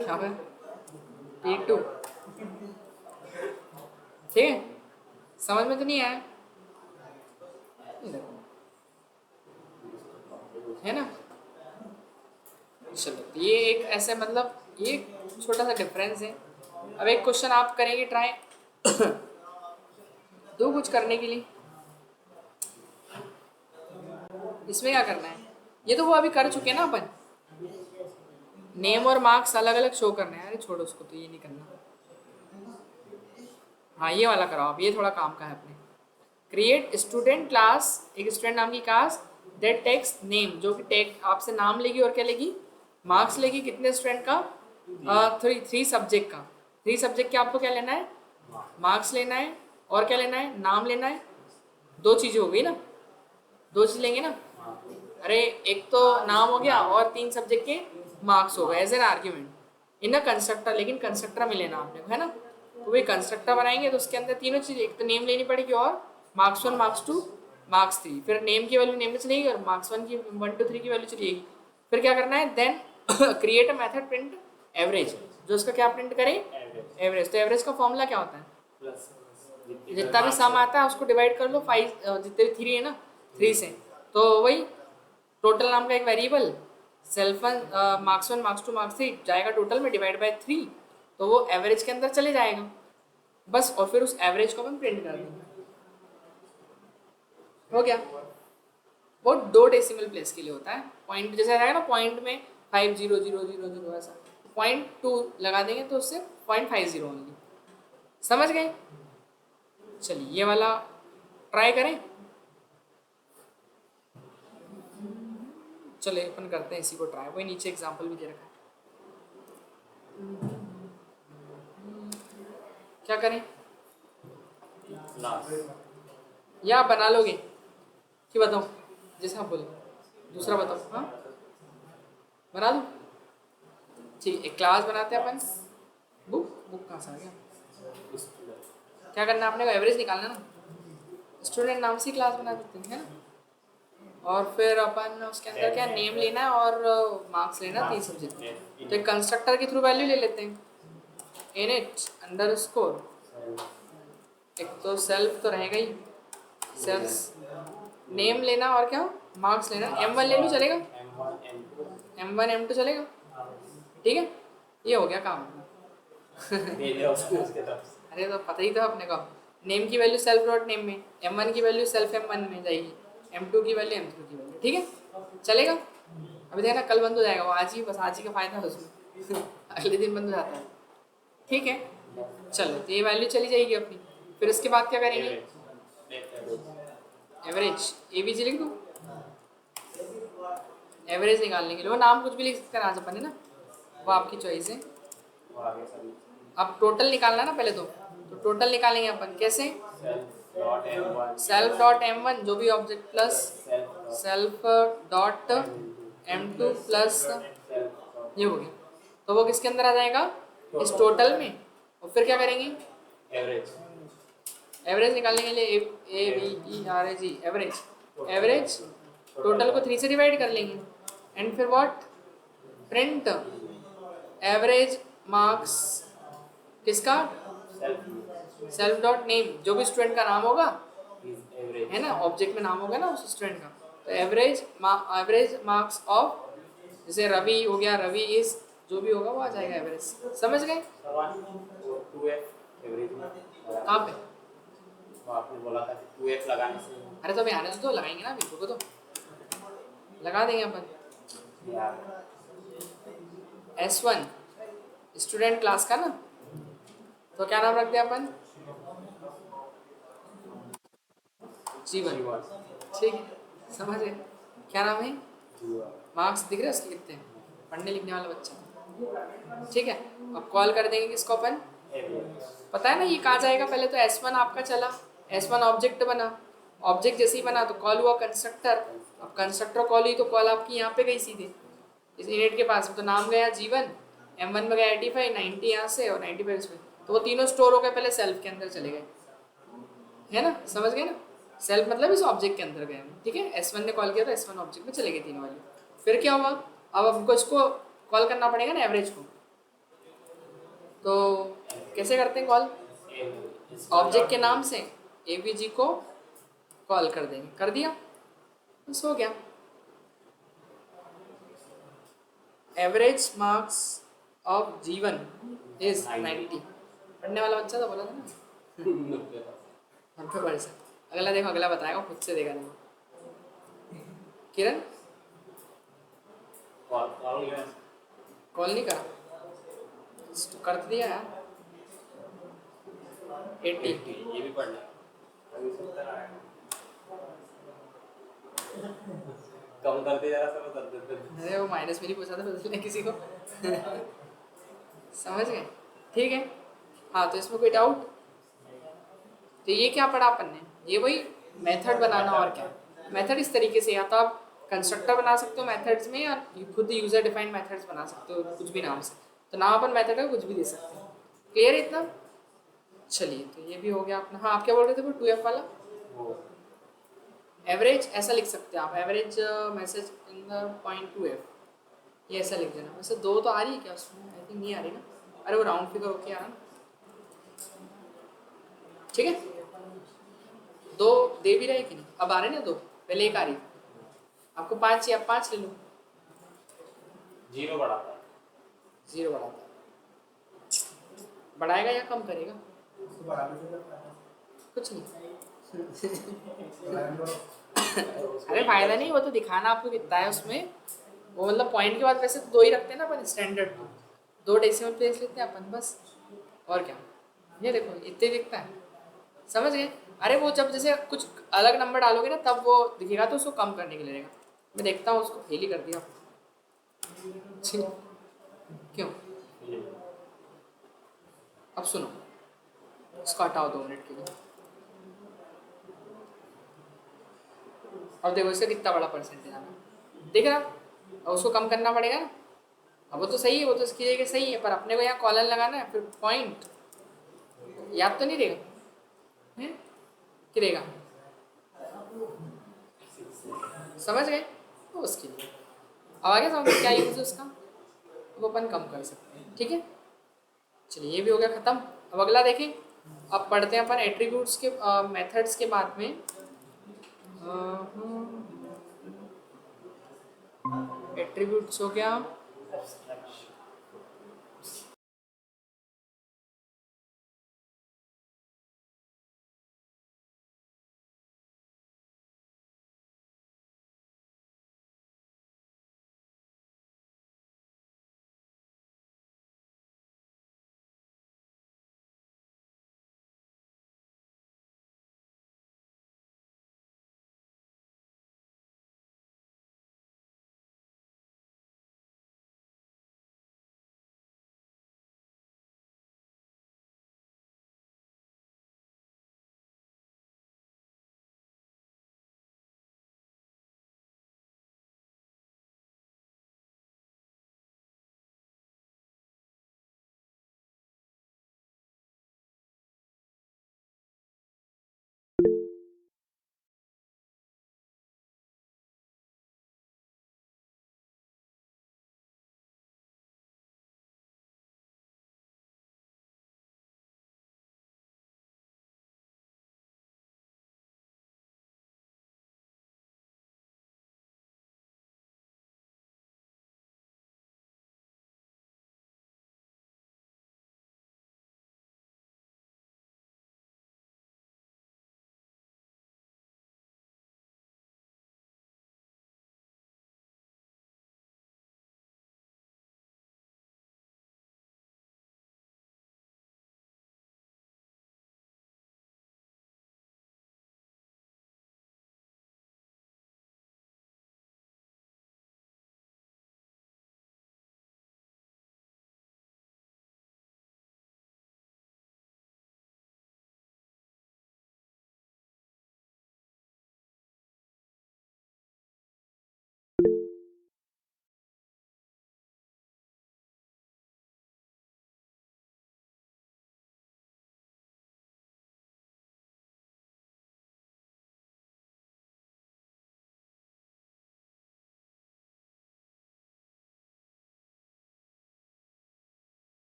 यहाँ पे P2, ठीक है? समझ में तो नहीं आया, है ना? चलो, तो ये एक ऐसे मतलब ये छोटा सा डिफरेंस है। अब एक क्वेश्चन आप करेंगे ट्राई दो कुछ करने के लिए, इसमें क्या करना है, ये तो वो अभी कर चुके हैं ना अपन, नेम और मार्क्स अलग अलग शो करने हैं, अरे छोड़ो उसको, तो ये नहीं करना, हाँ ये वाला कराओ आप, ये थोड़ा काम का है अपने, क्रिएट स्टूडेंट क्लास, एक स्टूडेंट नाम की क्लास दैट टेक्स नेम, जो कि टेक आपसे नाम लेगी और क्या लेगी, मार्क्स लेगी, कितने स्टूडेंट का, थ्री सब्जेक्ट का, थ्री सब्जेक्ट के आपको क्या लेना है, मार्क्स लेना है, और क्या लेना है, नाम लेना है, दो चीज़ें हो गई ना, दो चीज़ लेंगे ना, अरे एक तो नाम हो गया और तीन सब्जेक्ट के मार्क्स हो गए as an argument in a constructor, लेकिन कंस्ट्रक्टर में लेना आपने, है ना? तो वही कंस्ट्रक्टर बनाएंगे तो उसके अंदर तीनों चीज़, एक तो नेम लेनी पड़ेगी और मार्क्स 1 मार्क्स 2 मार्क्स 3, फिर नेम की वैल्यू नेम में चलेगी और मार्क्स 1 की 1 2 3 की वैल्यू चलेगी। फिर क्या करना है, then create a method print average, जो उसका क्या प्रिंट करे, एवरेज। तो एवरेज का फॉर्मूला क्या होता है, जितना भी सम आता है उसको डिवाइड कर लो 5, जितने भी 3 है ना 3 से, तो वही टोटल नाम का एक variable self marks 1 marks 2 marks 3 जाएगा टोटल में डिवाइड बाय 3, तो वो एवरेज के अंदर चले जाएगा बस, और फिर उस एवरेज को हम प्रिंट कर देंगे, हो गया। वो 2 डेसिमल प्लेस के लिए होता है, पॉइंट जैसे रहेगा ना, पॉइंट में 50000 ऐसा, 0.2 लगा देंगे तो उससे 0.50 होंगी, समझ गए? चलिए ये वाला ट्राई करें, चलिए अपन करते हैं इसी को ट्राई, वही नीचे एग्जांपल भी दे रखा है, क्या करें, या बना लोगे कि बताओ, जैसे आप बोले, दूसरा बताओ, हाँ बना दो, ठीक, एक क्लास बनाते हैं अपन, बुक कहाँ से आ गया, क्या करना है आपने को, एवरेज निकालना ना, स्टूडेंट नाम से क्लास बना देते हैं ना, और फिर अपन उसके अंदर क्या नेम लेना है और मार्क्स लेना, 3 सब्जेक्ट, तो एक कंस्ट्रक्टर के थ्रू वैल्यू ले लेते हैं, init अंडरस्कोर, एक तो सेल्फ तो रहेगा ही, सेल्फ नेम लेना और क्या मार्क्स लेना, M1 ले लो चलेगा, M1 M2 चलेगा, ठीक है, ये हो गया काम अरे तो पता ही था अपने को, नेम की वैल्यू सेल्फ डॉट नेम में, M1 की वैल्यू सेल्फ M1 में जाएगी, M2 की वैल्यू M2 की वैल्यू, ठीक है चलेगा। अभी देखना कल बंद हो जाएगा वो, आज ही, बस आज ही का फायदा है उसमें अगले दिन बंद हो जाता है, ठीक है। चलो तो ये वैल्यू चली जाएगी अपनी, फिर उसके बाद क्या करेंगे, एवरेज एवीजी लिख दूँ, एवरेज निकालने के लिए वो नाम कुछ भी लिख सकते हैं आज अपन, है ना, वो आपकी चॉइस है। अब टोटल निकालना ना पहले तो टोटल निकालेंगे अपन कैसे, सेल्फ डॉट M1 जो भी object plus self dot M2 plus, ये हो गया, तो वो किसके अंदर आ जाएगा, इस टोटल में। और फिर क्या करेंगे,
एवरेज
एवरेज निकालने के लिए AVERAG एवरेज, एवरेज टोटल को 3 से डिवाइड कर लेंगे एंड फिर व्हाट, प्रिंट एवरेज मार्क्स किसका,
सेल्फ
सेल्फ डॉट नेम, जो भी स्टूडेंट का नाम होगा
इज एवरेज
है ना, ऑब्जेक्ट में नाम होगा ना उस स्टूडेंट का। तो एवरेज मार्क्स ऑफ, जैसे रवि हो गया, रवि इज, जो भी होगा वो आ जाएगा एवरेज। समझ गए,
सवाल 2f एवरेज में
कहाँ पे,
वो आपने बोला था 2f लगाने से
अरे तो अभी आने तो लगाएंगे ना, अभी रुको तो लगा देंगे अपन।
यार
S1 स्टूडेंट क्लास का ना, तो क्या नाम रख दिया अपन, जीवन,
जीवन
ठीक है, समझ गए, क्या नाम है,
जीवन
मार्क्स दिख रहे हैं उसके कितने, पढ़ने लिखने वाला बच्चा, ठीक है। अब कॉल कर देंगे किसको अपन,
एवरेज
पता है ना ये कहाँ जाएगा, पहले तो S1 आपका चला, S1 ऑब्जेक्ट बना, ऑब्जेक्ट जैसे ही बना तो कॉल हुआ कंस्ट्रक्टर, अब कंस्ट्रक्टर कॉल हुई तो कॉल आपकी यहाँ पे गई सीधे इस इनिट के पास में, तो नाम गया जीवन, M1 में गया 85, 90 यहाँ से और 95 इसमें, तो वो तीनों स्टोर हो गए, पहले सेल्फ के अंदर चले गए, है ना, समझ गए ना, सेल्फ मतलब इस ऑब्जेक्ट के अंदर गए हम, ठीक है। S1 ने कॉल किया तो S1 ऑब्जेक्ट में चले गए तीनों वाले। फिर क्या हुआ, अब हमको इसको कॉल करना पड़ेगा ना एवरेज को, तो कैसे करते हैं कॉल, ऑब्जेक्ट के नाम से AVG को कॉल कर देंगे, कर दिया, बस हो गया। एवरेज मार्क्स ऑफ जीवन इज 90, पढ़ने वाला बच्चा तो बोला था ना 90%। अगला देखो, अगला बताएगा, खुद से देखा देखो, किरण
कॉल
कॉल नहीं करा, तो कर तो दिया यार 80,
ये भी पढ़ना है अभी 70 आएगा कम करते जरा सा बता दे
अरे वो माइनस में नहीं पूछा था बदलने किसी को समझ गए, ठीक है। हाँ तो इसमें कोई डाउट, तो ये क्या पढ़ा अपन ने, ये वही मेथड बनाना, और क्या मेथड इस तरीके से, या तो आप कंस्ट्रक्टर बना सकते हो मेथड्स में, या खुद यूजर डिफाइंड मेथड्स बना सकते हो कुछ भी नाम से, तो नाम अपन मेथड का कुछ भी दे सकते हैं, क्लियर है इतना। चलिए तो ये भी हो गया अपना। हाँ आप क्या बोल रहे थे वो 2F वाला,
वो
एवरेज ऐसा लिख सकते हैं आप, average message in the point 2F, ये ऐसा लिख देना। वैसे 2 तो आ रही है क्या उसमें, आई थिंक नहीं आ रही ना, अरे वो राउंड फिगर होके आ रहा ना, ठीक है। 2 दे भी रहे कि नहीं, अब आ रहे ना 2, पहले 1 आ रही, आपको 5 चाहिए, आप 5 ले लो,
जीरो बढ़ाता है
0 बढ़ाता है, बढ़ाएगा या कम करेगा, कुछ नहीं अरे फायदा नहीं, वो तो दिखाना आपको कितना है उसमें, वो मतलब पॉइंट के बाद वैसे तो 2 ही रखते हैं ना अपन स्टैंडर्ड, 2 डेसिमल प्लेस लेते हैं अपन बस, और क्या, ये देखो इतने दिखता है, समझ गए। अरे वो जब जैसे कुछ अलग नंबर डालोगे ना तब वो दिखेगा, तो उसको कम करने के लिए रहेगा, मैं देखता हूँ उसको फेल ही कर दिया क्यों, अब सुनो, इसको हटाओ 2 मिनट के लिए, अब देखो इसका कितना बड़ा परसेंटेज आना, देख रहा, अब उसको कम करना पड़ेगा ना, अब वो तो सही है, वो तो इसकी जगह सही है, पर अपने को यहाँ कॉलर लगाना है, फिर पॉइंट याद तो नहीं रहेगा, हैं कि रहेगा, समझ गए, तो उसके लिए अब आगे समझ क्या यूज है उसका, वो अपन कम कर सकते हैं, ठीक है। चलिए ये भी हो गया खत्म। अब अगला देखें, अब पढ़ते हैं अपन एट्रीब्यूट्स के मेथड्स के बाद में, एट्रीब्यूट्स हो गया,
एब्स्ट्रैक्शन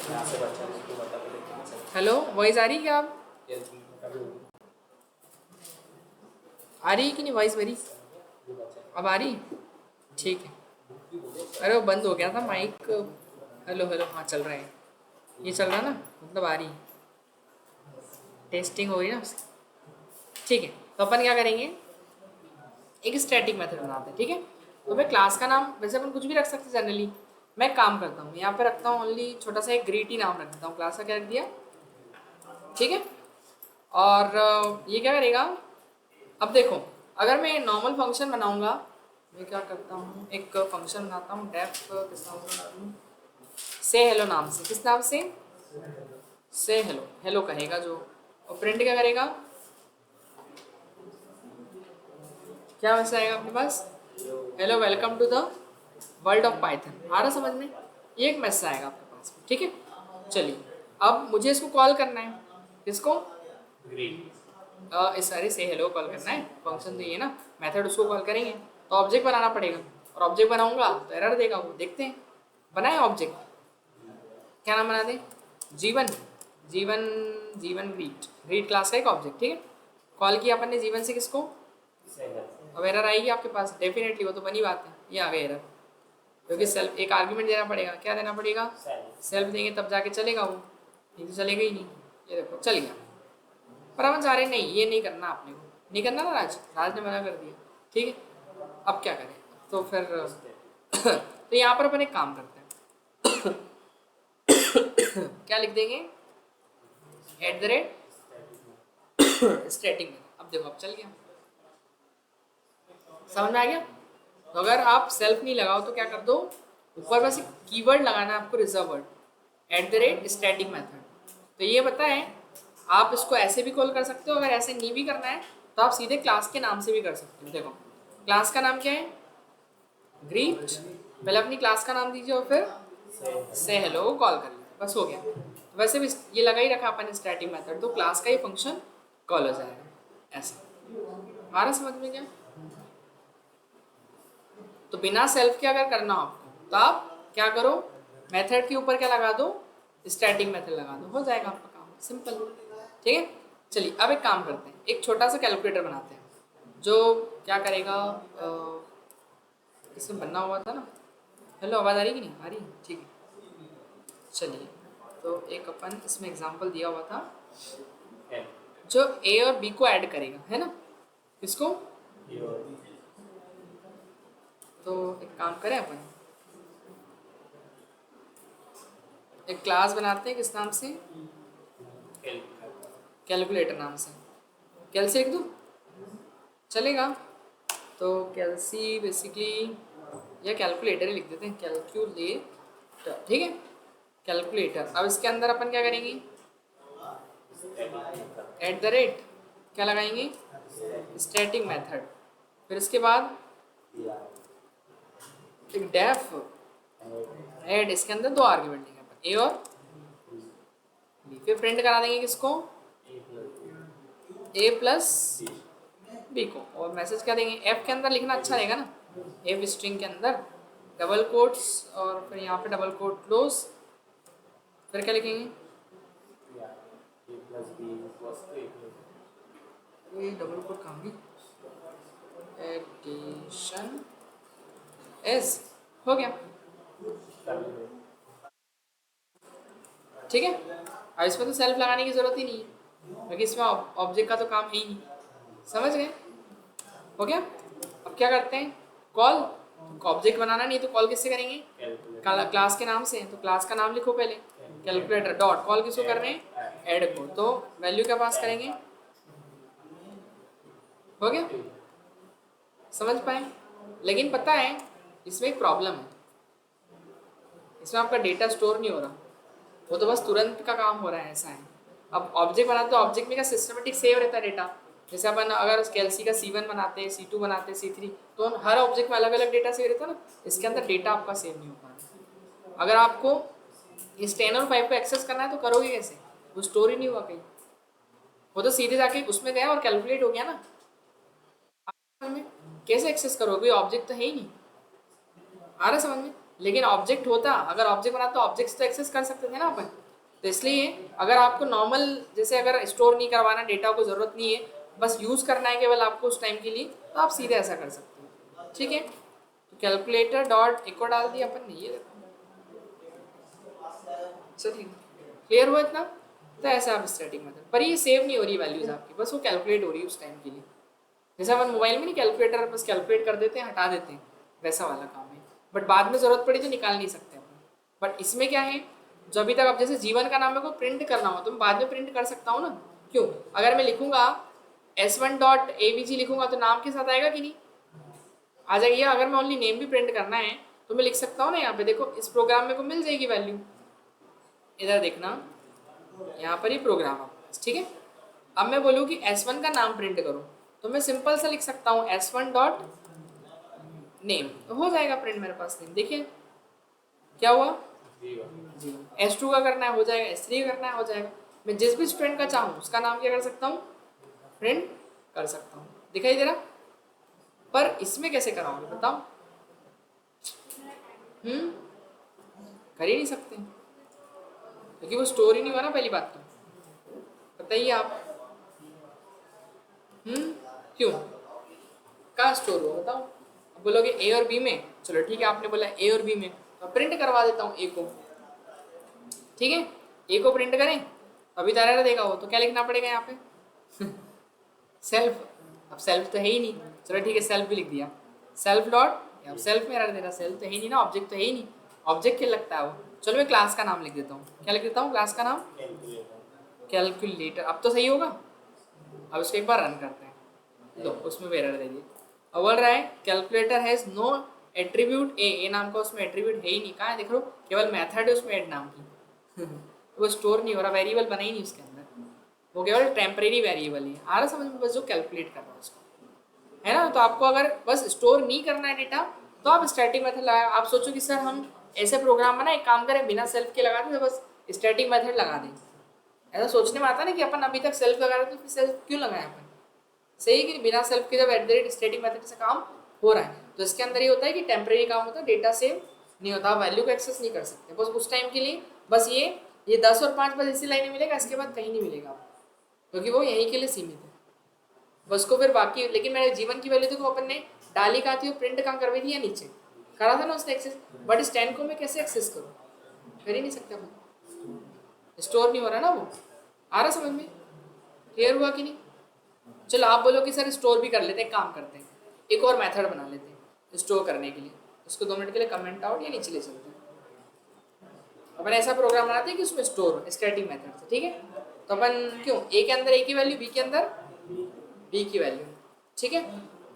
यहाँ से बच्चा को बता पड़े कहाँ से
हेलो, वॉइस आ रही है क्या? आप आ रही है कि नहीं वॉइस मेरी? अब आ रही? ठीक है। अरे वो बंद हो गया था माइक। हेलो हेलो, हाँ चल रहा है। ये चल रहा है ना, मतलब आ रही है, टेस्टिंग हो रही है ना उसकी। ठीक है, तो अपन क्या करेंगे, एक स्टैटिक मेथड बनाते हैं। ठीक है, तो मैं क्लास का नाम वैसे अपन कुछ भी रख सकते हैं जनरली। मैं एक काम करता हूँ, यहाँ पे रखता हूँ ओनली छोटा सा एक ग्रीटी नाम रख देता हूँ। क्लास का क्या रख दिया? ठीक है। और ये क्या करेगा, अब देखो, अगर मैं नॉर्मल फंक्शन बनाऊंगा, मैं क्या करता हूँ, एक फंक्शन बनाता हूँ डेफ, किस नाम से बना दूँ, से हेलो नाम से। किस नाम से? से हेलो, हेलो कहेगा जो, और प्रिंट क्या करेगा, क्या मैसेज आएगा अपने पास? Hello welcome to the world of Python. आ रहा समझ में? ये एक मैसेज आएगा आपके पास। ठीक है, चलिए अब मुझे इसको कॉल करना है। किसको? इस सारे से हेलो कॉल करना है। फंक्शन तो ये ना, मेथड उसको कॉल करेंगे तो ऑब्जेक्ट बनाना पड़ेगा, और ऑब्जेक्ट बनाऊंगा तो एरर देगा वो। देखते हैं, बनाए ऑब्जेक्ट। क्या नाम बना दें? जीवन। जीवन, जीवन ग्रीट, ग्रीट क्लास का एक ऑब्जेक्ट। ठीक है, कॉल किया अपन ने जीवन से किसको? अब एरर आएगी आपके पास डेफिनेटली, वो तो बनी बात है, ये आ गई एरर, क्योंकि सेल्फ एक आर्ग्यूमेंट देना पड़ेगा। क्या देना पड़ेगा? सेल्फ देंगे तब जाके चलेगा वो, नहीं तो चलेगा ही नहीं। ये देखो चल गया, पर हम चाह रहे नहीं, ये नहीं करना आपने को, नहीं करना ना राज, राज ने मना कर दिया। ठीक है, अब क्या करें, तो फिर तो यहाँ पर अपन एक काम करते हैं क्या लिख देंगे, @स्टैटिक। अब देखो अब चल गया, समझ में आ गया? तो अगर आप सेल्फ नहीं लगाओ तो क्या कर दो, ऊपर बस एक कीवर्ड लगाना है आपको, रिजर्व वर्ड, @स्टैटिक मेथड। तो ये बताएं, आप इसको ऐसे भी कॉल कर सकते हो, अगर ऐसे नहीं भी करना है तो आप सीधे क्लास के नाम से भी कर सकते हो। देखो क्लास का नाम क्या है? ग्रीट। पहले अपनी क्लास का नाम दीजिए और फिर से हेलो कॉल कर लीजिए, बस हो गया। तो वैसे भी ये लगा ही रखा अपन स्टैटिक मेथड, तो क्लास का ही फंक्शन कॉल हो जाएगा ऐसा। आ रहा समझ में क्या? तो बिना सेल्फ के अगर करना हो आपको तो आप क्या करो, मेथड के ऊपर क्या लगा दो, स्टैटिक मेथड लगा दो, हो जाएगा आपका काम, सिंपल। ठीक है, चलिए अब एक काम करते हैं, एक छोटा सा कैलकुलेटर बनाते हैं जो क्या करेगा, इसमें बनना हुआ था ना। हेलो, आवाज़ आ रही कि नहीं आ रही? ठीक है, चलिए तो एक अपन इसमें एग्जांपल दिया हुआ था जो ए और बी को ऐड करेगा, है ना? किसको? तो एक काम करें अपन, एक क्लास बनाते हैं, किस नाम से? कैलकुलेटर नाम से। कैल से लिख दूँ, चलेगा? तो कैलसी बेसिकली, या कैलकुलेटर ही लिख देते हैं, कैलकुलेटर। ठीक है, कैलकुलेटर। अब इसके अंदर अपन क्या करेंगे, क्या लगाएंगे, स्टैटिक मेथड। फिर इसके बाद एक डेफ ऐड, इसके अंदर दो आर्ग्यूमेंट लेंगे अपन, ए और बी। फिर प्रिंट करा देंगे किसको, ए प्लस बी को, और मैसेज क्या देंगे, एफ के अंदर लिखना अच्छा रहेगा ना, एफ स्ट्रिंग के अंदर डबल कोट्स, और फिर यहाँ पे डबल कोट क्लोज। फिर क्या लिखेंगे, ये डबल कोट कहाँ गई, एडिशन एस हो गया, ठीक है। अब इसमें तो सेल्फ लगाने की जरूरत ही नहीं है क्योंकि इसमें ऑब्जेक्ट का तो काम है ही नहीं, समझ गए, हो गया। अब क्या करते हैं, कॉल, ऑब्जेक्ट बनाना नहीं तो कॉल किससे करेंगे, क्लास के नाम से, तो क्लास का नाम लिखो पहले, कैलकुलेटर डॉट कॉल किसको कर रहे हैं, ऐड को, तो वैल्यू क्या पास करेंगे, हो गया, समझ पाए। लेकिन पता है इसमें एक प्रॉब्लम है, इसमें आपका डेटा स्टोर नहीं हो रहा, वो तो बस तुरंत का काम हो रहा है, ऐसा है। अब ऑब्जेक्ट बनाते तो ऑब्जेक्ट में का सिस्टमेटिक सेव रहता है डेटा, जैसे अपन अगर कैलसी का C1 बनाते हैं, C2 बनाते हैं, C3, तो हर ऑब्जेक्ट में अलग अलग डेटा सेव रहता है ना, इसके अंदर डेटा आपका सेव नहीं हो पा रहा। अगर आपको इस 10 और 5 को एक्सेस करना है तो करोगे कैसे, वो स्टोर ही नहीं हुआ कहीं, वो तो सीधे जाके उसमें गया और कैलकुलेट हो गया ना, समझ में? कैसे एक्सेस करोगे, ऑब्जेक्ट तो है ही नहीं, आ रहा समझ में। लेकिन ऑब्जेक्ट होता, अगर ऑब्जेक्ट बना तो ऑब्जेक्ट्स तो एक्सेस कर सकते थे ना अपन, तो इसलिए अगर आपको नॉर्मल जैसे अगर स्टोर नहीं करवाना, डेटा को ज़रूरत नहीं है, बस यूज़ करना है केवल आपको उस टाइम के लिए, तो आप सीधे ऐसा कर सकते हो, ठीक है। तो कैलकुलेटर डॉट इको डाल दिया अपन ने, ये चलिए क्लियर हुआ इतना। तो ऐसा आप स्टैटिक मेथड पर ये सेव नहीं हो रही वैल्यूज आपकी, बस वो कैलकुलेट हो रही है उस टाइम के लिए, जैसे अपन मोबाइल में नहीं कैलकुलेटर बस कैलकुलेट कर देते हैं हटा देते हैं, वैसा वाला काम है, बट बाद में ज़रूरत पड़ी तो निकाल नहीं सकते अपन। बट इसमें क्या है, जो अभी तक अब जैसे जीवन का नाम है को प्रिंट करना हो तो मैं बाद में प्रिंट कर सकता हूँ ना, क्यों, अगर मैं लिखूंगा S1.avg लिखूंगा तो नाम के साथ आएगा कि नहीं, आ जाएगी। अगर मैं ओनली नेम भी प्रिंट करना है तो मैं लिख सकता हूँ ना, यहाँ पे देखो इस प्रोग्राम में को मिल जाएगी वैल्यू, इधर देखना यहाँ पर ही प्रोग्राम है, ठीक है। अब मैं बोलूँ कि S1 का नाम प्रिंट करो तो मैं सिंपल सा लिख सकता हूँ S1 डॉट नेम, तो हो जाएगा प्रिंट मेरे पास नेम, देखिए क्या हुआ, जी। S2 का करना है हो जाएगा, S3 का करना है हो जाएगा, मैं जिस भी स्टूडेंट का चाहूँ उसका नाम क्या कर सकता हूँ, प्रिंट कर सकता हूँ, दिखाई दे रहा। पर इसमें कैसे कराओगे बताओ, कर ही नहीं सकते क्योंकि वो स्टोर ही नहीं हुआ ना, पहली बात तो बताइए आप, क्यों, कहाँ स्टोर हुआ बताओ। अब बोलोगे ए और बी में, चलो ठीक है आपने बोला ए और बी में, तो प्रिंट करवा देता हूँ ए को, ठीक है, ए को प्रिंट करें, अभी तो एरर देगा वो, तो क्या लिखना पड़ेगा यहाँ पे सेल्फ, अब सेल्फ तो है ही नहीं, चलो ठीक है सेल्फ भी लिख दिया, सेल्फ डॉट, अब सेल्फ में एरर दे रहा, सेल्फ तो है ही नहीं ना, ऑब्जेक्ट तो है ही नहीं, ऑब्जेक्ट क्या लगता है वो, चलो मैं क्लास का नाम लिख देता हूँ, क्या लिख देता हूँ क्लास का नाम, कैलकुलेटर, अब तो सही होगा। अब इसको एक बार रन करते हैं, लो उसमें भी एरर दे दिया, अब बोल रहा है कैलकुलेटर हैज़ नो एट्रीब्यूट ए नाम का उसमें एट्रीब्यूट है ही नहीं, कहाँ है देख लो, केवल मेथड है उसमें ऐड नाम की वो स्टोर नहीं हो रहा, वेरिएबल बना ही नहीं उसके अंदर, वो केवल टेम्परेरी वेरिएबल है, आ रहा समझ में, बस जो कैलकुलेट कर रहा है उसको, है ना। तो आपको अगर बस स्टोर नहीं करना है डेटा तो आप स्टैटिक मेथड लगाए, आप सोचो कि सर हम ऐसे प्रोग्राम बनाए एक काम करें बिना सेल्फ के लगा दें, तो बस स्टैटिक मेथड लगा दें, ऐसा सोचने में आता ना कि अपन अभी तक सेल्फ लगा रहे थे, फिर सेल्फ क्यों लगाए अपन, सही है कि बिना सेल्फ के जब स्टैटिक मेथड से काम हो रहा है तो इसके अंदर ये होता है कि टेम्परेरी काम होता है, डेटा सेव नहीं होता, वैल्यू को एक्सेस नहीं कर सकते, बस उस टाइम के लिए, बस ये 10 और 5 बस इसी लाइन में मिलेगा, इसके बाद कहीं नहीं मिलेगा क्योंकि वो यहीं के लिए सीमित है, बस को फिर बाकी। लेकिन मैंने जीवन की वैल्यू तो अपन ने डाली कहा थी, वो प्रिंट कहाँ करवाई थी या नीचे करा था ना उसने एक्सेस, बट इस 10 को मैं कैसे एक्सेस करूँ, कर ही नहीं सकता मैं, स्टोर नहीं हो रहा ना वो, आ रहा समझ में, क्लियर हुआ कि नहीं। चलो आप बोलो कि सर स्टोर भी कर लेते हैं, काम करते हैं एक और मेथड बना लेते हैं स्टोर करने के लिए, उसको 2 मिनट के लिए कमेंट आउट या नीचे ले चलते हैं, अपन ऐसा प्रोग्राम बनाते हैं कि उसमें स्टोर हो स्टैटिक मेथड से, ठीक है। तो अपन क्यों ए के अंदर ए की वैल्यू, बी के अंदर बी की वैल्यू, ठीक है।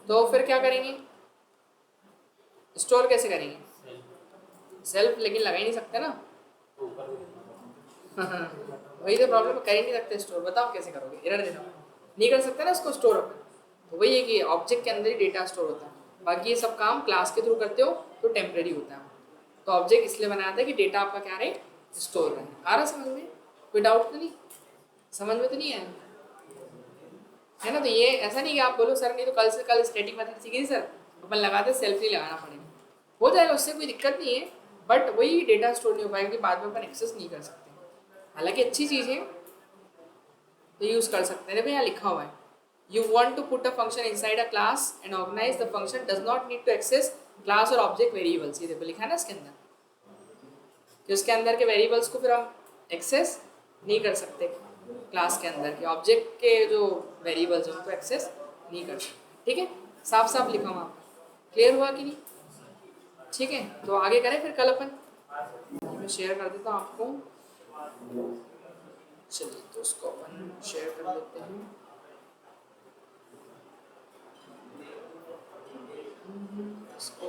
तो फिर क्या करेंगे, स्टोर कैसे करेंगे, सेल्फ लेकिन लगा ही नहीं सकते ना वही तो प्रॉब्लम, कर ही नहीं सकते स्टोर, बताओ कैसे करोगे, एरर देना नहीं कर सकते ना इसको स्टोर अपन, तो वही है कि ऑब्जेक्ट के अंदर ही डेटा स्टोर होता है, बाकी ये सब काम क्लास के थ्रू करते हो तो टेम्परेरी होता है, तो ऑब्जेक्ट इसलिए बनाया था कि डेटा आपका क्या रहे, स्टोर रहे, आ रहा समझ में, कोई डाउट तो नहीं, समझ में तो नहीं आया, है ना। तो ये ऐसा नहीं कि आप बोलो सर नहीं तो कल से कल स्टैटिक मेथड सीखी थी सर, अपन लगाते सेल्फ ही लगाना पड़ेगा, हो जाएगा उससे कोई दिक्कत नहीं है, बट वही डेटा स्टोर नहीं हो पाएगा कि बाद में अपन एक्सेस नहीं कर सकते, हालांकि अच्छी चीज़ है तो यूज़ कर सकते हैं, देखो यहाँ लिखा हुआ है You want to put a function inside a class and organize the function does not need to access class or object variables. ये देखो लिखा है ना इसके अंदर कि उसके अंदर के वेरिएबल्स को फिर हम एक्सेस नहीं कर सकते, क्लास के अंदर के ऑब्जेक्ट के जो वेरिएबल्स हैं उनको एक्सेस नहीं कर सकते। ठीक है, साफ साफ लिखा हुआ आपका, क्लियर हुआ कि नहीं? ठीक है, तो आगे करें फिर कल अपन, मैं शेयर कर देता हूँ आपको। चलिए तो उसको अपन शेयर कर देते हैं। इसको